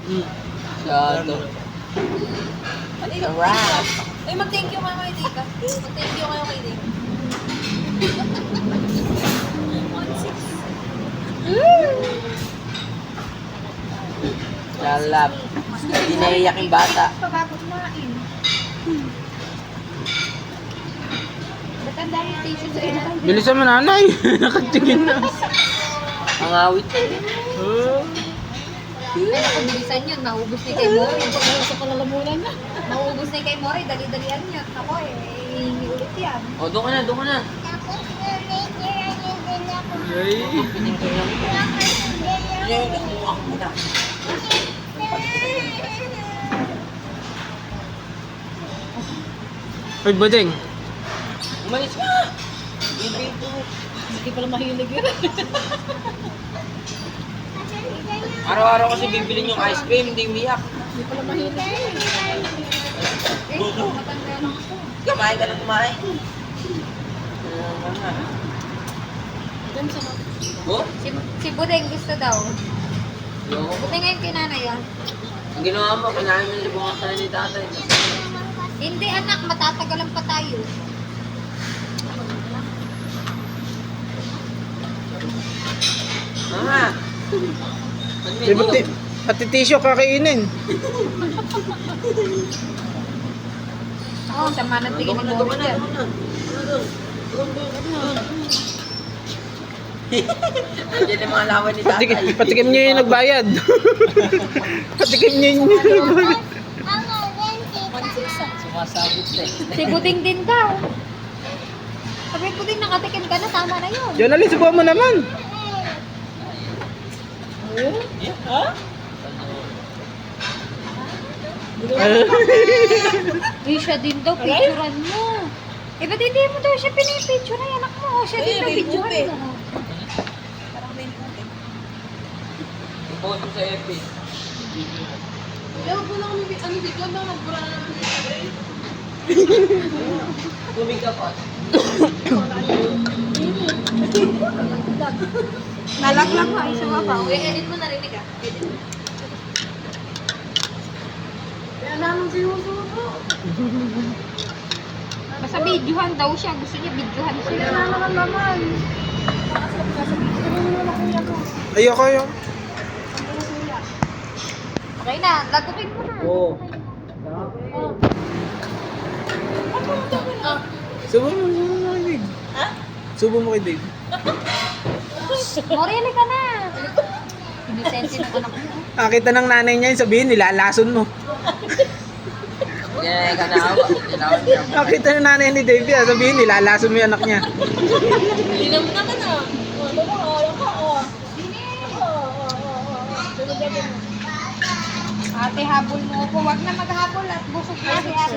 Masyado. Sarap. Ay, mag-thank you nga kay Dita. Mag-thank you kayo kay Dita. 1-6. Sarap. Hindi naiyak yung bata. Pagbago kumain. Ba't ang dami tissue sa ina? Bilisan mo nanay. Nakatingin na. Ang awit ko. Ay, naku, bilisan yun. Naubos ni kay Mori. Pag-uusap ko lalamunan na. Naubos ni kay Mori. Dali-dalian niya. Ako hihingi ulit yan. O, doon ka na, doon ka na. Ay. Ay, badeng. Umalis ka! Bibig ko. Hindi pala mahilig yun. Araw-araw kasi bibilin yung ice cream, hindi umiyak. Hindi pala mahilig yun. Eh, matanda lang ako. Kumain ka na kumain. Dun sa Oh? si Budeng gusto daw. Yo. Buti ngayon kay nanay yan. Ang ginawa mo, kinain mo yung bukas na ni tatay. Hindi anak, matatagalan pa tayo. Mama! Ay, pati tissue kakainin. Oo, oh, sama ng tingin ni Mori dyan. Nandiyan yung mga lawan ni tatay. Patikim niyo yung nagbayad. Patikim niyo yung nagbayad. Sumasabot na eh. Si Budeng din daw. Sabi Budeng, nakatikim ka na, tama na yun. Yan alin, subukan mo naman. Ha? Eh, siya din daw, picturean mo. Eh, ba't hindi mo daw siya pinipicture ay anak mo? Siya din daw, picturean mo. Parang may puti. Ipoto sa FB. Huwag mo lang kami, video na, nagbura na naman siya. Tumig ka pa. Nalaglag ka, isa ka pa. Uy, edit mo, narinig ka. Edit mo. Kaya naman sinusuto. Basta videohan daw siya. Gusto niya videohan siya. Kaya naman naman. Ayoko yun. Okay na, lagukin mo na. Oo. Subo mo kay Dave. Ha? Subo mo kay Dave. Morelli ka na. Inisensya ng anak mo. Nakita ng nanay niya yun, sabihin, nilalason mo. Kaya ka na ako. Kailangan niya. Nakita ng nanay ni Dave yan, sabihin, nilalason mo yung anak niya. Linam naman ah. Ate, habol mo po. Huwag na maghabol at busog na si ate.